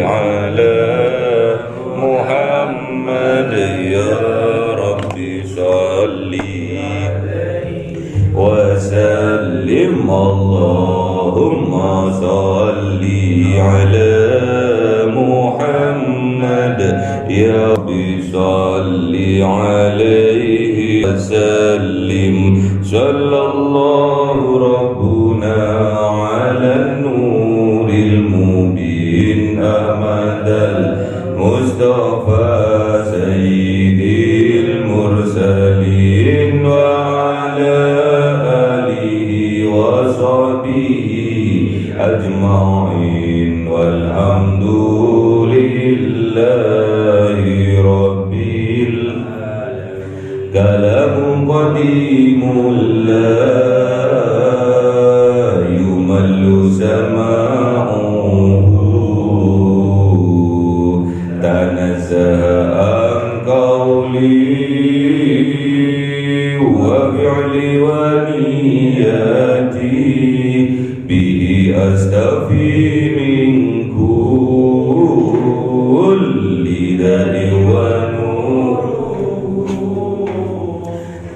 على محمد يا ربي صل وسلم اللهم صل على محمد يا ربي صل عليه وسلم صلى الله ربنا على النور المبين أحمد المصطفى سيد المرسلين وعلى آله وصحبه أجمعين والحمد لله رب العالمين. كلام قديم لا يمل سماعه تنزه عن قولي وفعلي ونياتي به أستفي من كل داء ونور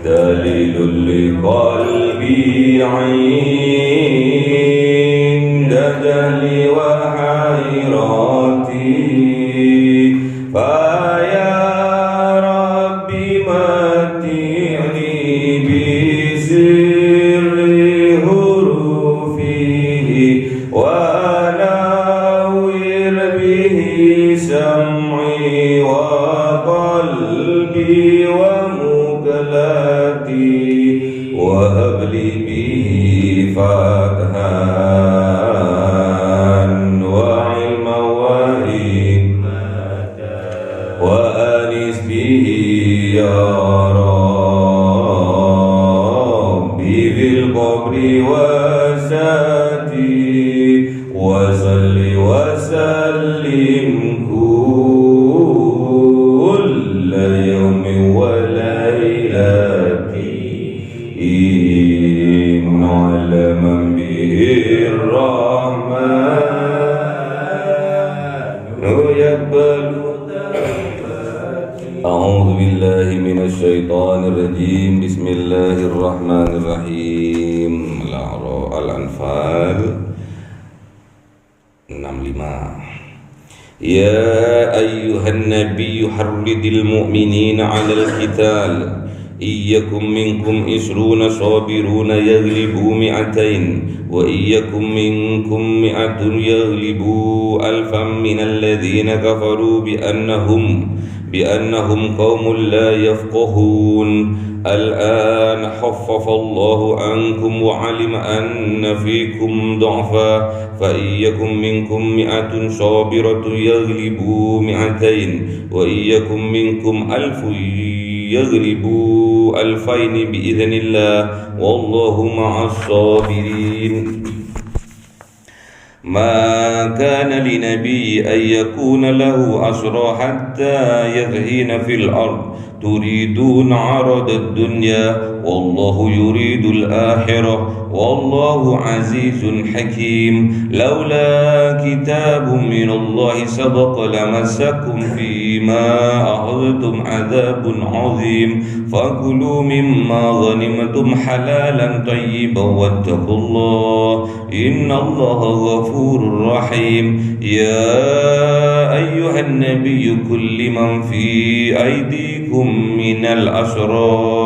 دليل لقلبي عند جهلي وحيراتي فيا ربي متعني بسر حروفه ونور به سمعي وقلبي ومقلتي وهب لي به فتحا وعلما وحكمة وأنس به يا ربي في القبر وساتي وصل وسلم كل يوم وليلتي معلما به الرحمن يقبل. أعوذ بالله من الشيطان الرجيم. بسم الله الرحمن الرحيم. Al-Anfal 65. يا أيها النبي حرض المؤمنين على القتال إن يكن منكم 20 صابرون يغلبوا 200 وإن يكن منكم 100 يغلبوا 1000 من الذين كفروا بأنهم قوم لا يفقهون. الآن خفف الله عنكم وعلم أن فيكم ضعفا فإن يكن منكم 100 صابرة يغلبوا 200 وإن يكن منكم 1000 يغلبوا 2000 بإذن الله والله مع الصابرين. ما كان لنبي أن يكون له أسرى حتى يثهن في الأرض تريدون عرض الدنيا والله يريد الآخرة والله عزيز حكيم. لولا كتاب من الله سبق لمسكم فيما أخذتم عذاب عظيم فكلوا مما غنمتم حلالا طيبا واتقوا الله إن الله غفور رحيم. يا أيها النبي كل من في أيديكم من الأسرى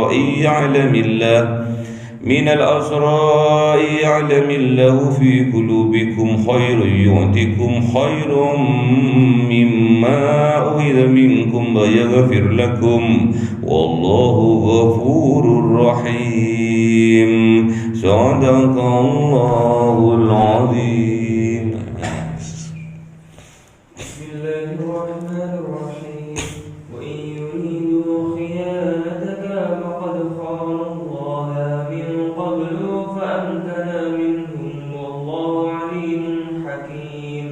يعلم الله في قلوبكم خير يؤتكم خير مما أخذ منكم ويغفر لكم والله غفور رحيم. صدق الله العظيم. بسم الله الرحمن الرحيم. وإن يريدوا خيانتك فقد خان الله من قبل فأمكن منهم والله عليم حكيم.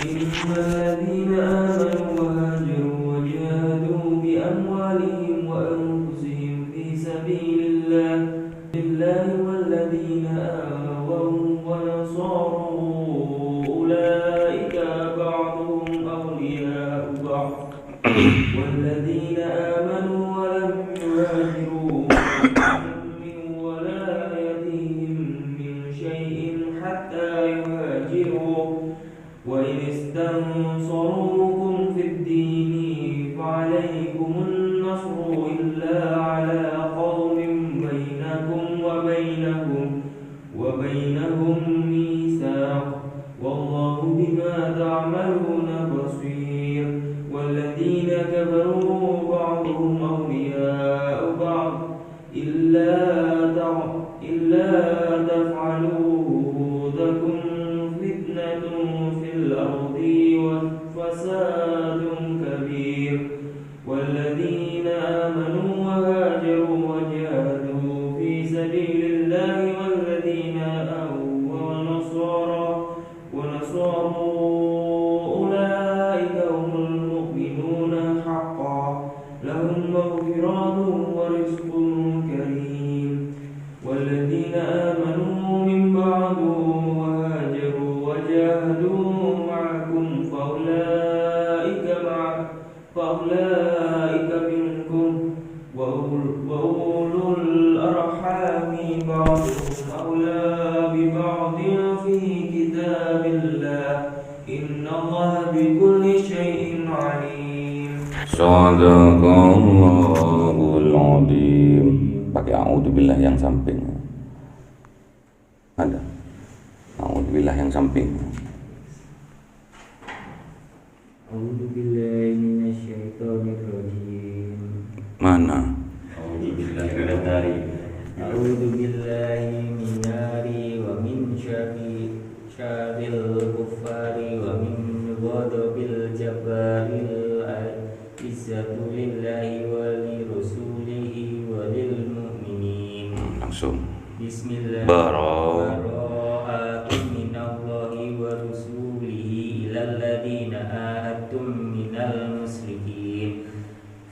إن الذين آمنوا وهاجروا وجاهدوا بأموالهم وأنفسهم في سبيل الله والذين آووا ونصروا أولئك بعض وإن استنصروكم في الدين فعليكم النصر إلا على قوم بينكم وبينهم ميثاق والله بما تعملون بصير والذين كفروا بعضهم أولياء بعض إلا تفعلوه تكن فتنة في الأرض وفساد كبير والذين آمنوا وهاجروا وجاهدوا في سبيل الله والذين آووا ونصروا أولئك هم المؤمنون حقا لهم مغفرة ورزق كريم والذين آمنوا من بعد وهاجروا وجاهدوا معكم فأولئك منكم وأولو الأرحام بعضهم أولى ببعض في كتاب الله إن الله بكل شيء عليم. Shadaqallahul Azim. Pakai a'udzubillah yang samping. Ada. A'udzubillah yang samping. A'udzubillahi minasyaitonirrajim. Mana? A'udzubillahi minari wa min syarril kuffari wa min ghadabil jabbaril izzatu lillahi wa li rasulihi wa lil mu'minin. Langsung. Bismillah. Bara'atun minallahi wa rasulihi ilal ladina ahadtum minal musyrikin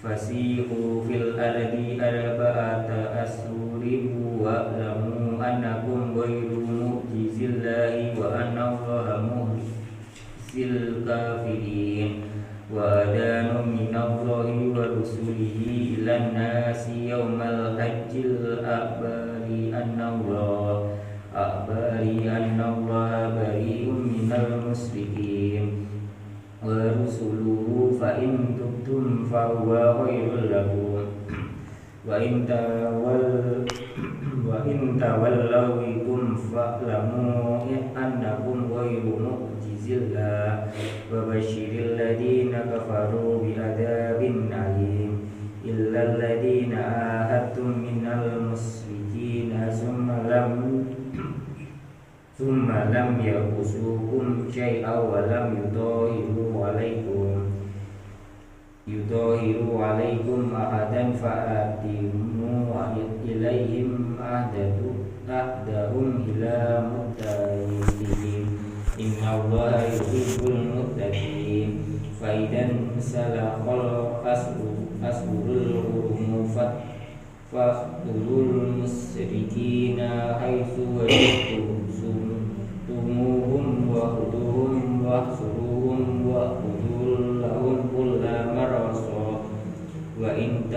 fasihu fil ardi arba'ata ashhurin wa'lamu annakum ghayru mu'jizillahi wa annallaha muhzil kafirin wa adanu minallahi wa rusulihi ilan nasi yawmal hajjil akbari annallaha bari'un minal musyrikin wa rusuluhu fa in tubtum fa huwa khairul lakum wa in tawallawtum fa'lamu annakum ghayru mu'jizillah wa basyiril ladina kafaru bi'adzabin alim illal ladina ahadtum minal musyrikina summa lam yaqusukum syai'aw wa lam yudahiru alaikum ahadan fa'atimu ilaihim ahdahum ila muttaqin innallaha yuhibbul muttaqin fa idan salaqal asburul hurum faqtulul musyrikina haitsu wajadtumuhum wa khuduhum wahsuruhum wa khudul lahum kulla marasa wa in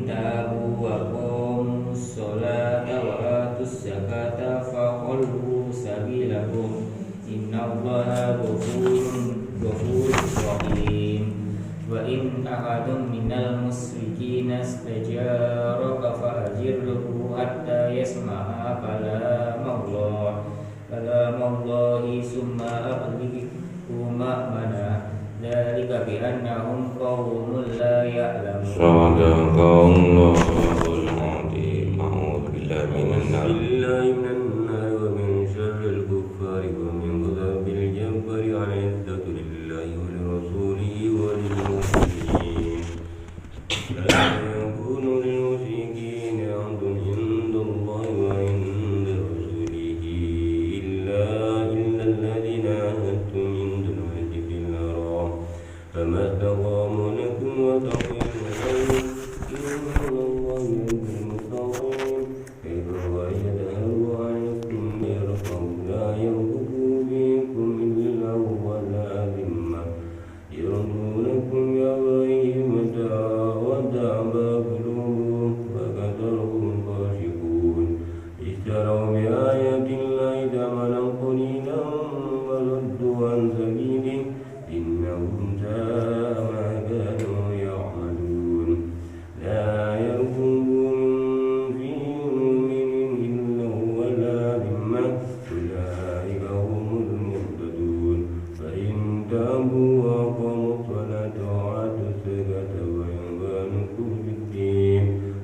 tabu wa qamus sholata wa atus zakata fa khallu sabilahum innallaha ghafurur rahim wa in ahadun minal musyrikina istajaraka fa ajirhu hatta yasma'a kalamallahi summa ablighu ma'mana dzalika bi annahum qaumun la ya'lamun. Shadaqallahul Azim. A'udzu billahi minan nar wa min syarril kuffari wa min ghadabil jabbari al-izzatu lillahi wa li rasulihi wa lil mu'minin la yakunu lil musyrikina 'abdun indallahi wa inda rasulihi illa alladhina ahadtum min dunil haram fama taqamu lakum wa taqimu lahum innallaha yuhibbul muttaqin kayfa yadharu 'alaykum yarqabu la yarqubu bikum illa wa la dhimma yardunakum ya ghayrihim wa ta'aba qulubuhum wa qataluhum fasiqun ishtaraw bi ayati llahi thamanan ضليلا وصدوا عن سبيله إنهم ساء ما كانوا يعملون لا يرقبون في مؤمن إلا ولا ذمة أولئك هم المهتدون فإن تابوا وأقاموا الصلاة وآتوا الزكاة وينبغوا بالدين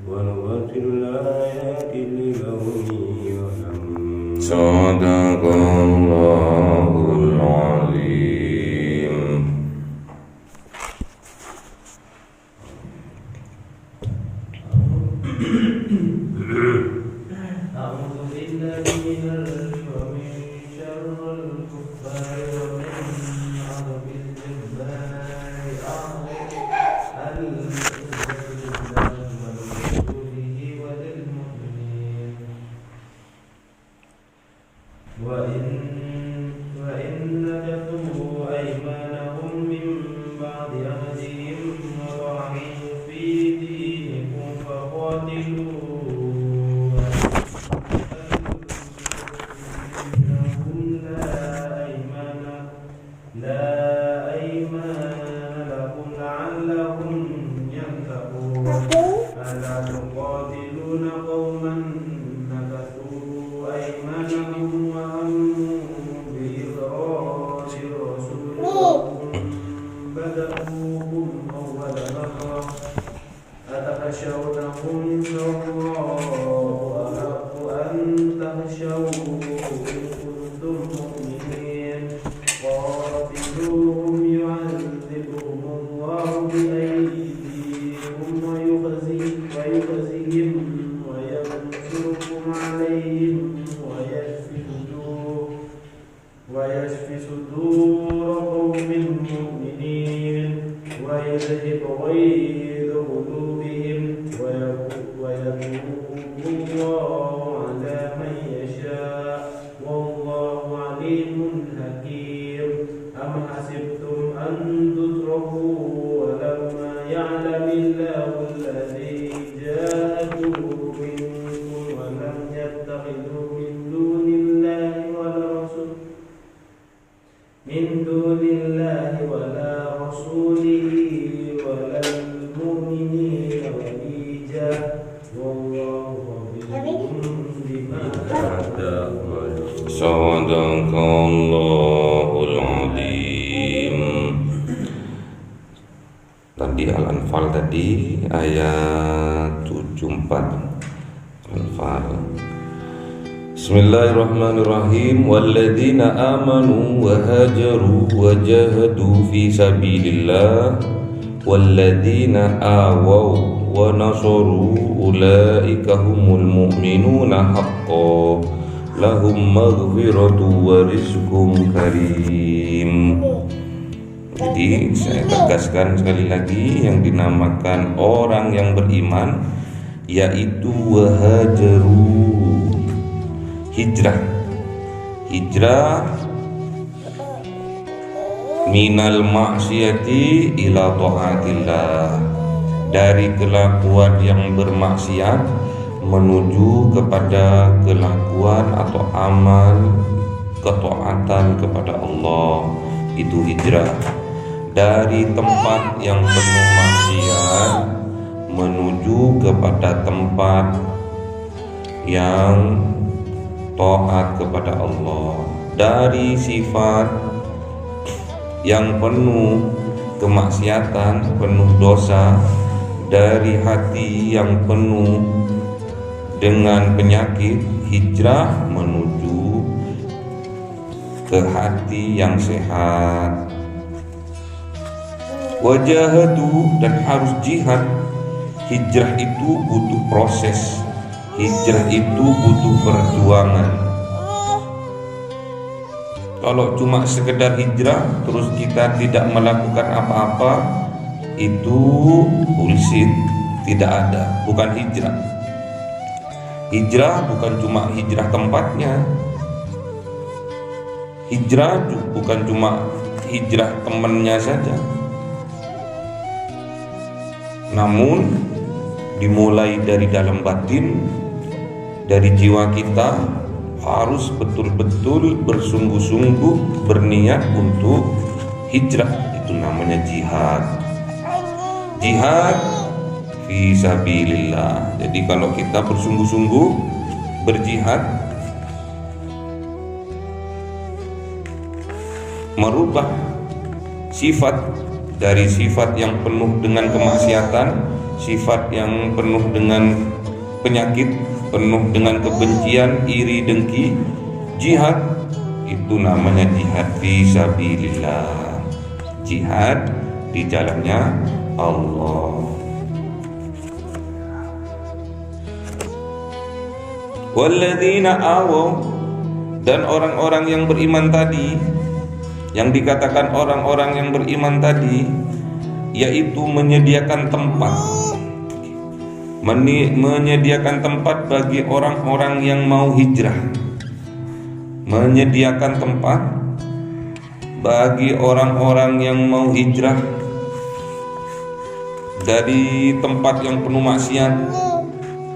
ونفصل الآيات لقوم يعلمون. صدق الله العظيم. أعوذ بالله من شر الكفار ومن عذاب الجبار ولرسوله وللمؤمنين وإن نكثوا أيمانهم من بعد عهدهم وطعنوا في دينكم فقاتلوا لا أيمان لكم لعلهم يتقون ألا تقاتلون قوما نكثوا أيمانهم وهموا بإخراج الرسول وهم بدأوكم أول مرة أتخشونهم فالله أحق أن تخشوه إن كنتم مؤمنين قاتلوهم يعذبهم الله بأيديكم ويخزيهم وينصركم عليهم ويشف صدور قوم مؤمنين ويذهب غيظ قلوبهم ويتوب الله على من يشاء والله عليم حكيم. أم حسبتم أن تتركوا ولما يعلم الله الذين جاهدوا منكم ولم يتخذوا من دون الله ولا رسوله ولا المؤمنين وليجا والله خبير بما تعملون. Sadaqallahul Azim. Tadi Al-Anfal tadi ayat 74 Al-Anfal. Bismillahirrahmanirrahim. Walladzina amanu wa hajaru wa jahadu fi sabilillah walladzina awaw wa nasaru ulaika humul mu'minuna haqqan lahum maghfiratu wa rizqum karim. Jadi saya tegaskan sekali lagi, yang dinamakan orang yang beriman yaitu wahajaru, hijrah minal maksiati ila taatillah, dari kelakuan yang bermaksiat menuju kepada kelakuan atau amal ketaatan kepada Allah. Itu hijrah. Dari tempat yang penuh maksiat menuju kepada tempat yang taat kepada Allah. Dari sifat yang penuh kemaksiatan, penuh dosa, dari hati yang penuh dengan penyakit, hijrah menuju ke hati yang sehat. Wajahadu, dan harus jihad. Hijrah itu butuh proses, hijrah itu butuh perjuangan. Kalau cuma sekedar hijrah terus kita tidak melakukan apa-apa, itu bullshit, tidak ada, bukan hijrah. Hijrah bukan cuma hijrah tempatnya, hijrah bukan cuma hijrah temannya saja, namun dimulai dari dalam batin, dari jiwa kita, harus betul-betul bersungguh-sungguh berniat untuk hijrah. Itu namanya jihad. Jihad fi sabilillah. Jadi kalau kita bersungguh-sungguh berjihad, merubah sifat dari sifat yang penuh dengan kemaksiatan, sifat yang penuh dengan penyakit, penuh dengan kebencian, iri, dengki. Jihad itu namanya jihad fi sabilillah, jihad di jalannya Allah. Walladzina awaw, dan orang-orang yang beriman tadi, yang dikatakan orang-orang yang beriman tadi, yaitu menyediakan tempat, menyediakan tempat bagi orang-orang yang mau hijrah, menyediakan tempat bagi orang-orang yang mau hijrah dari tempat yang penuh maksiat.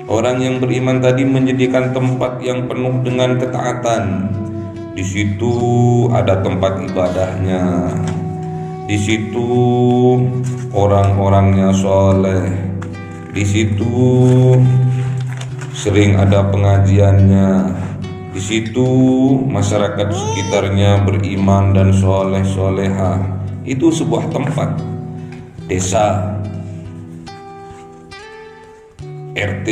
Orang yang beriman tadi menyediakan tempat yang penuh dengan ketaatan. Di situ ada tempat ibadahnya, di situ orang-orangnya soleh, di situ sering ada pengajiannya, di situ masyarakat sekitarnya beriman dan soleh-soleha. Itu sebuah tempat. Desa, RT,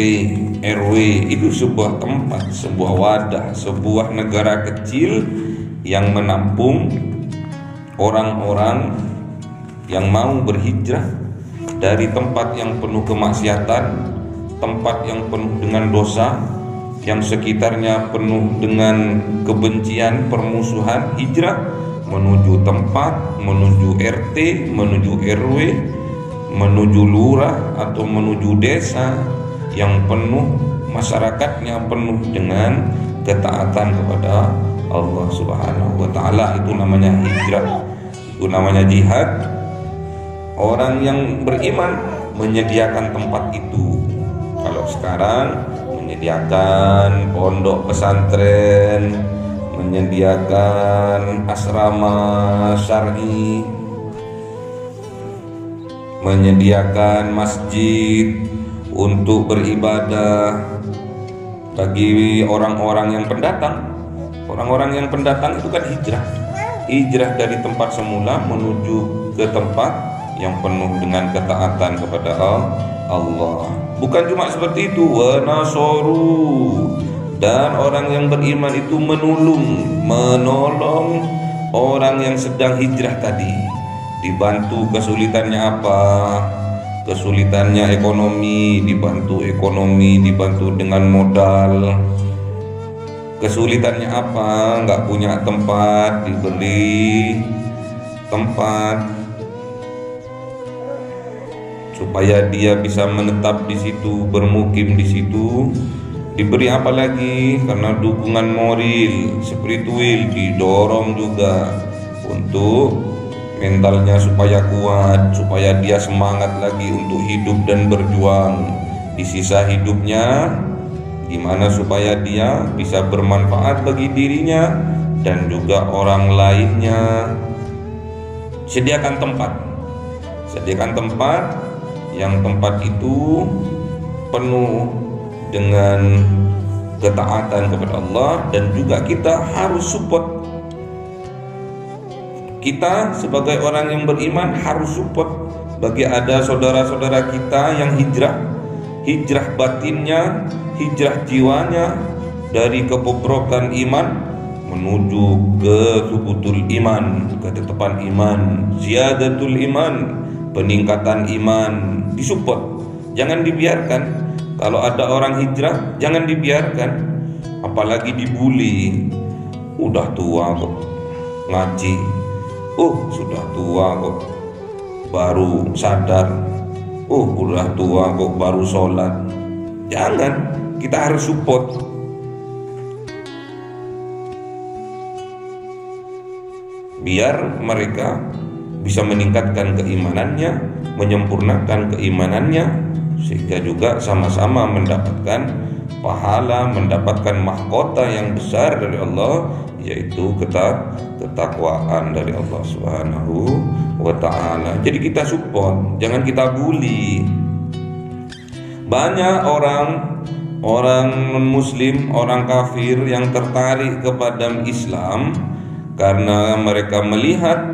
RW itu sebuah tempat, sebuah wadah, sebuah negara kecil yang menampung orang-orang yang mau berhijrah dari tempat yang penuh kemaksiatan, tempat yang penuh dengan dosa, yang sekitarnya penuh dengan kebencian, permusuhan. Hijrah menuju tempat, menuju RT, menuju RW, menuju lurah atau menuju desa yang penuh, masyarakatnya penuh dengan ketaatan kepada Allah Subhanahu wa ta'ala. Itu namanya hijrah, itu namanya jihad. Orang yang beriman menyediakan tempat itu. Kalau sekarang menyediakan pondok pesantren, menyediakan asrama syar'i, menyediakan masjid untuk beribadah bagi orang-orang yang pendatang. Orang-orang yang pendatang itu kan hijrah. Hijrah dari tempat semula menuju ke tempat yang penuh dengan ketaatan kepada Allah. Bukan cuma seperti itu, wa nasoru, dan orang yang beriman itu menolong orang yang sedang hijrah tadi. Dibantu kesulitannya apa? Kesulitannya ekonomi, dibantu ekonomi, dibantu dengan modal. Kesulitannya apa? Nggak punya tempat, diberi tempat supaya dia bisa menetap di situ, bermukim di situ. Diberi apa lagi? Karena dukungan moral, spiritual, didorong juga untuk mentalnya supaya kuat, supaya dia semangat lagi untuk hidup dan berjuang di sisa hidupnya, gimana supaya dia bisa bermanfaat bagi dirinya dan juga orang lainnya. Sediakan tempat, sediakan tempat, yang tempat itu penuh dengan ketaatan kepada Allah, dan juga kita harus support. Kita sebagai orang yang beriman harus support bagi ada saudara-saudara kita yang hijrah batinnya, hijrah jiwanya dari kebobrokan iman menuju ke subutul iman, ketetapan iman, ziyadatul iman, peningkatan iman. Disupport, jangan dibiarkan. Kalau ada orang hijrah, jangan dibiarkan, apalagi dibully. Udah tua kok ngaji, sudah tua kok baru sadar, udah tua kok baru sholat. Jangan, kita harus support. Biar mereka bisa meningkatkan keimanannya, menyempurnakan keimanannya, sehingga juga sama-sama mendapatkan pahala, mendapatkan mahkota yang besar dari Allah, yaitu ketakwaan dari Allah Subhanahu wa ta'ala. Jadi kita support, jangan kita bully. Banyak orang non-muslim, orang kafir yang tertarik kepada Islam karena mereka melihat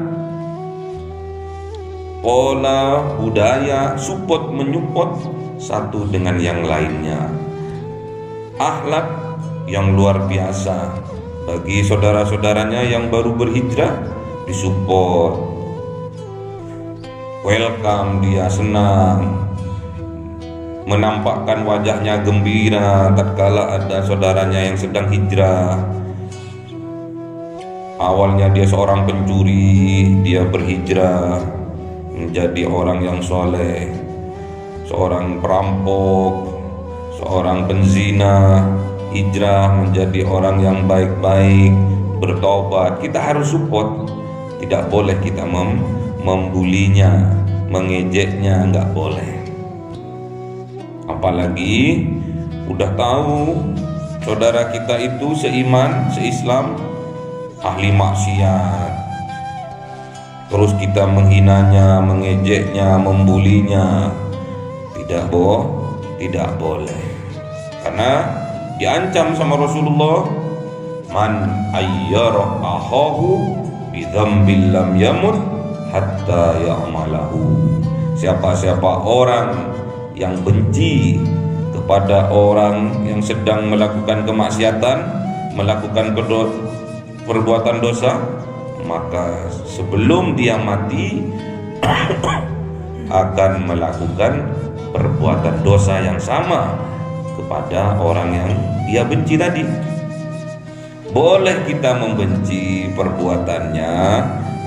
pola budaya support menyupport satu dengan yang lainnya. Akhlak yang luar biasa bagi saudara-saudaranya yang baru berhijrah, disupport, welcome, dia senang, menampakkan wajahnya gembira tatkala ada saudaranya yang sedang hijrah. Awalnya dia seorang pencuri, dia berhijrah menjadi orang yang soleh, seorang perampok, seorang penzina, hijrah menjadi orang yang baik-baik, bertobat. Kita harus support, tidak boleh kita membulinya, mengejeknya, nggak boleh. Apalagi udah tahu saudara kita itu seiman, seislam, ahli maksiat, terus kita menghinanya, mengejeknya, membulinya, tidak boleh. Karena diancam sama Rasulullah, man ayyara akhahu bidzambil lam yamut hatta ya'malahu. Siapa-siapa orang yang benci kepada orang yang sedang melakukan kemaksiatan, melakukan perbuatan dosa, maka sebelum dia mati akan melakukan perbuatan dosa yang sama kepada orang yang dia benci tadi. Boleh kita membenci perbuatannya,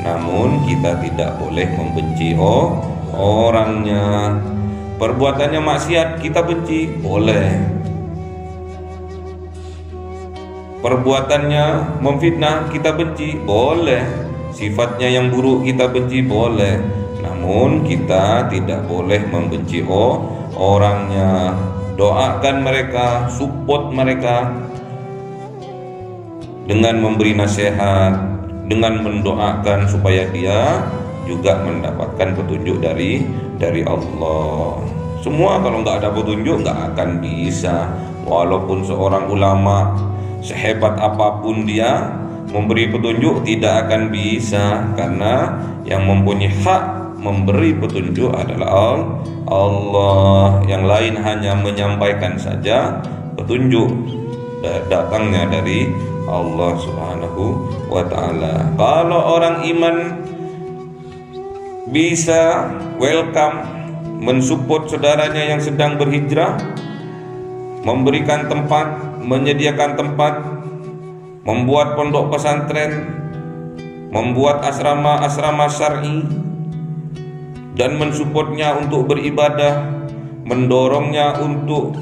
namun kita tidak boleh membenci orangnya. Perbuatannya maksiat kita benci, boleh. Perbuatannya memfitnah kita benci, boleh. Sifatnya yang buruk kita benci, boleh. Namun kita tidak boleh membenci orangnya. Doakan mereka, support mereka dengan memberi nasihat, dengan mendoakan supaya dia juga mendapatkan petunjuk dari Allah. Semua kalau nggak ada petunjuk nggak akan bisa. Walaupun seorang ulama sehebat apapun dia memberi petunjuk, tidak akan bisa, karena yang mempunyai hak memberi petunjuk adalah Allah. Yang lain hanya menyampaikan saja petunjuk datangnya dari Allah Subhanahu wa ta'ala. Kalau orang iman bisa welcome, mensupport saudaranya yang sedang berhijrah, memberikan tempat, menyediakan tempat, membuat pondok pesantren, membuat asrama-asrama syar'i, dan mensupportnya untuk beribadah, mendorongnya untuk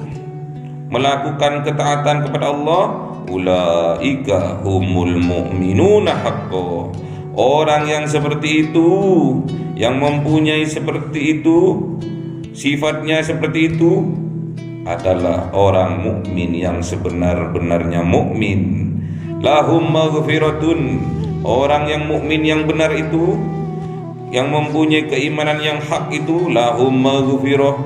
melakukan ketaatan kepada Allah, ulaika humul mu'minuna haqqo. Orang yang seperti itu, yang mempunyai seperti itu, sifatnya seperti itu, adalah orang mukmin yang sebenar-benarnya mukmin. Lahum maghfiratun. Orang yang mukmin yang benar itu, yang mempunyai keimanan yang hak itu, lahum maghfirah,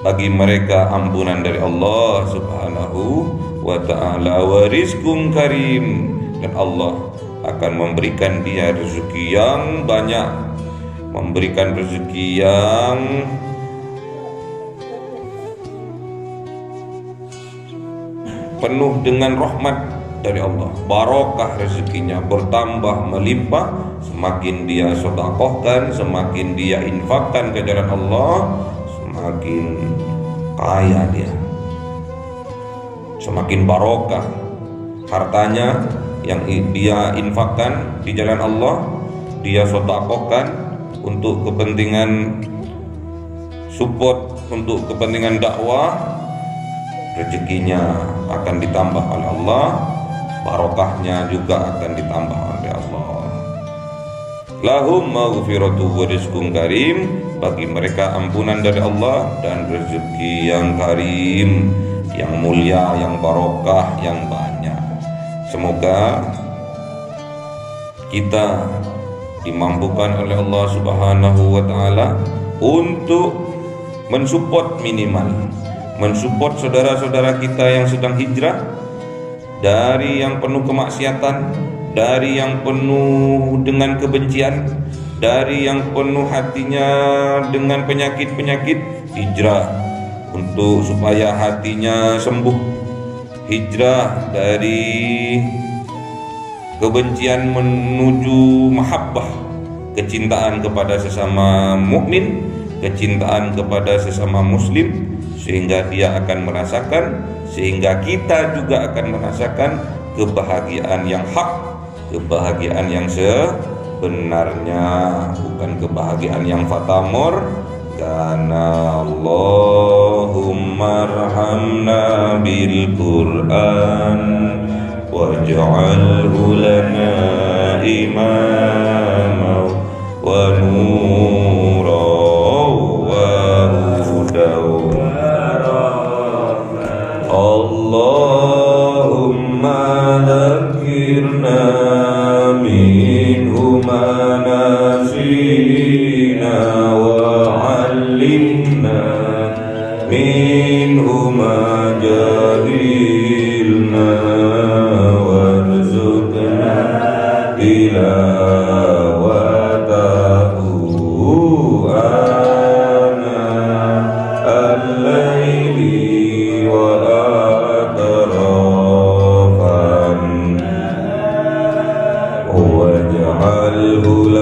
bagi mereka ampunan dari Allah Subhanahu wa ta'ala, wa rizqun karim, dan Allah akan memberikan dia rezeki yang banyak, memberikan rezeki yang penuh dengan rahmat dari Allah. Barokah rezekinya, bertambah melimpah. Semakin dia sedekahkan, semakin dia infakkan ke jalan Allah, semakin kaya dia, semakin barokah hartanya yang dia infakkan di jalan Allah, dia sedekahkan untuk kepentingan support, untuk kepentingan dakwah, rezekinya akan ditambah oleh Allah, barokahnya juga akan ditambah oleh Allah. Lahum maghfiratu wa rizqun karim, bagi mereka ampunan dari Allah dan rezeki yang karim. yang mulia, yang barokah, yang banyak. Semoga kita dimampukan oleh Allah Subhanahu wa taala untuk mensupport mensupport saudara-saudara kita yang sedang hijrah dari yang penuh kemaksiatan, dari yang penuh dengan kebencian, dari yang penuh hatinya dengan penyakit-penyakit. Hijrah untuk supaya hatinya sembuh, hijrah dari kebencian menuju mahabbah, kecintaan kepada sesama mukmin, kecintaan kepada sesama muslim, sehingga dia akan merasakan, sehingga kita juga akan merasakan kebahagiaan yang hak, kebahagiaan yang sebenarnya, bukan kebahagiaan yang fatamor. Karena Allahumma arhamna bil Qur'an waj'alhu lana imama wa nura wa hudan. Allahumma dzakirna minhu ma nasina wa 'allimna minhu ma jahilna warzuqna tilawatahu ana al-laili wa atrafan waj'alhu